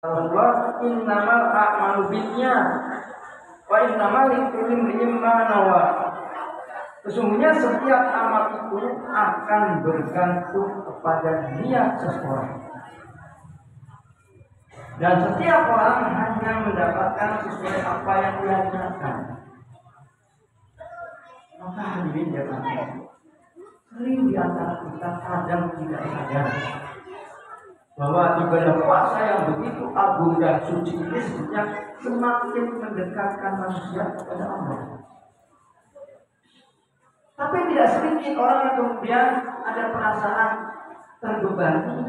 Allah innamal a'malu binniyat wa innamal likulli imrin ma nawa. Sesungguhnya setiap amal itu akan bergantung kepada niat seseorang. Dan setiap orang hanya mendapatkan sesuai apa yang dia niatkan. Maka hadirin jemaah, sering di antara kita kadang tidak sadar bahwa ibadah puasa yang begitu agung dan suci ini sebenarnya semakin mendekatkan manusia kepada Allah. Tapi tidak sedikit orang yang kemudian ada perasaan terbebani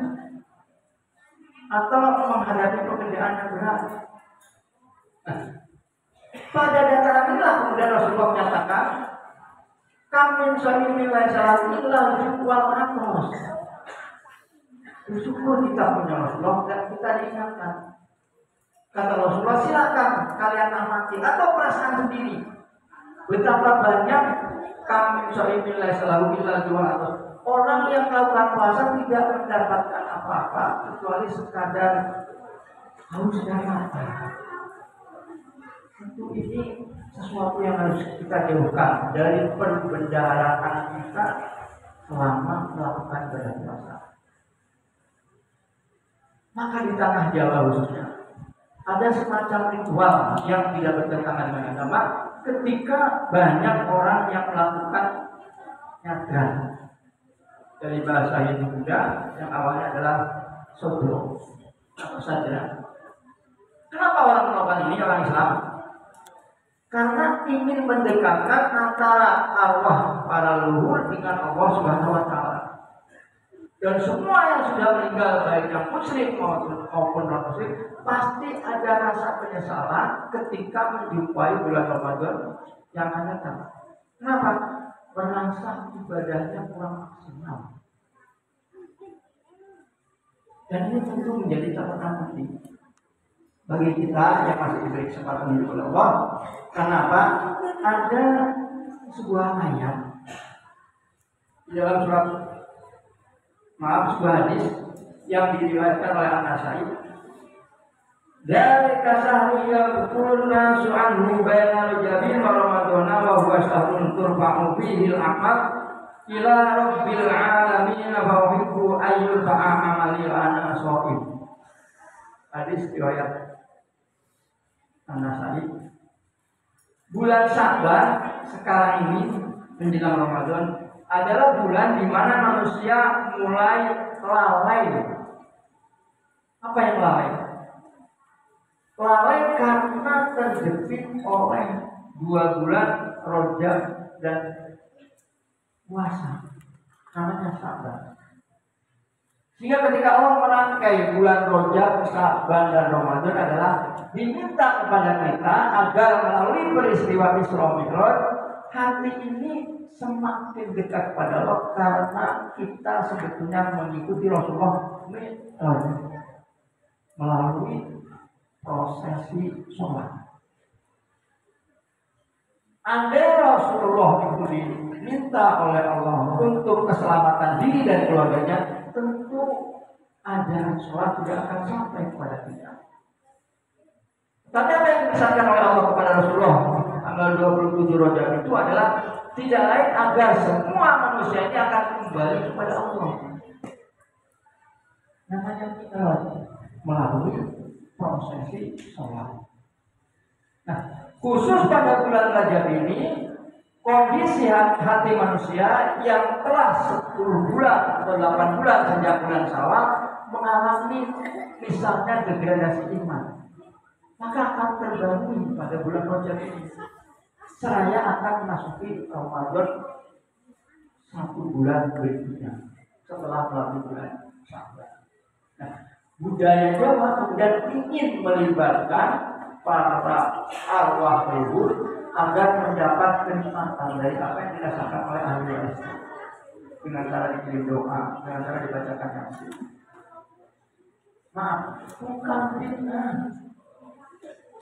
atau menghadapi pekerjaan yang berat. Pada dataran inilah kemudian Rasulullah menyatakan, "Kamin shaimin laisa illa wal atos." Bersyukur kita punya Rasulullah dan kita diingatkan. Kata Rasulullah, silakan kalian amati atau perasaan sendiri betapa banyak kamin shaimin laisa illa wal atos. Orang yang melakukan puasa tidak mendapatkan apa-apa kecuali sekadar haus dan lapar. Tentu ini sesuatu yang harus kita jauhkan dari perbendaharaan kita selama melakukan ibadah puasa. Maka di tanah Jawa khususnya ada semacam ritual yang tidak bertentangan dengan agama ketika banyak orang yang melakukan nyadran. Dari bahasa Hindu Buddha yang awalnya adalah sodro atau sadra. Kenapa orang melakukan ini, orang Islam? Karena ingin mendekatkan antara arwah para leluhur dengan Allah Subhanahu wa Ta'ala. Dan semua yang sudah meninggal, baik yang musyrik maupun non musyrik, pasti ada rasa penyesalan ketika menjumpai bulan Ramadan yang akan datang. Kenapa? Merasa ibadahnya kurang maksimal. Dan ini tentu menjadi catatan penting bagi kita yang masih diberi kesempatan hidup oleh Allah. Kenapa? Ada sebuah ayat di dalam sebuah hadis yang diriwayatkan oleh An-Nasai. Dari kasahri yang kurna su'anhu bayna rajabin wa ramadana wa huwa syahrun turfa'u fihi al-amal ila rabbil alamin fa uhibbu ayyul fa'amali ana sha'im. Hadis riwayat An-Nasai. Bulan Sya'ban sekarang ini menjelang Ramadan adalah bulan di mana manusia mulai lalai. Apa yang lalai? Lalai karena terjepit oleh 2 bulan Rajab dan puasa. Namanya Sya'ban. Sehingga ketika Allah merangkai bulan Rajab, Sya'ban dan Ramadan adalah diminta kepada kita agar melalui peristiwa Isra Mi'raj hati ini semakin dekat kepada Allah karena kita sebetulnya mengikuti Rasulullah melalui prosesi sholat. Andai Rasulullah itu diminta oleh Allah untuk keselamatan diri dan keluarganya, tentu ajaran sholat tidak akan sampai kepada kita. Tapi apa yang dipesankan oleh Allah kepada Rasulullah tanggal 27 Rajab itu adalah tidak lain agar semua manusia ini akan kembali kepada Allah. Namanya kita melalui prosesi sholat. Nah, khusus pada bulan Rajab ini, kondisi hati manusia yang telah 10 bulan atau 8 bulan sejak bulan Syawal mengalami misalnya degradasi iman, maka akan terbangun pada bulan Rajab ini. Seraya akan memasuki Ramadan 1 bulan berikutnya setelah melalui bulan Syawal. Nah, budaya Jawa kemudian ingin melibatkan para arwah leluhur agar mendapat kenikmatan dari apa yang dirasakan oleh ahli waris dengan cara dikirim doa, dengan cara dibacakan yasin. Maaf, bukan fitnah.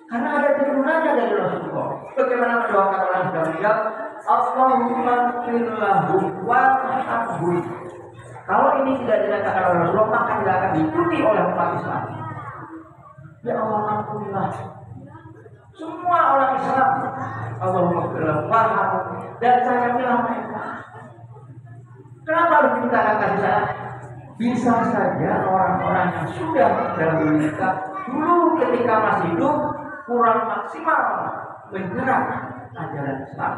Karena ada turunannya dari Rasulullah. Bagaimana mendoakan orang sudah meninggal? Allahumma firlahu wa ta'abud. Kalau ini tidak dikatakan oleh Rasulullah, maka tidak akan diikuti oleh umat Islam. Ya Allah, ampunilah semua orang Islam. Allahumma firlahu warhamhu, dan sayangilah mereka. Kenapa harus minta kasih sayang? Bisa saja orang-orang yang sudah terdahulu kita dulu ketika masih hidup kurang maksimal menggerak ajaran Islam.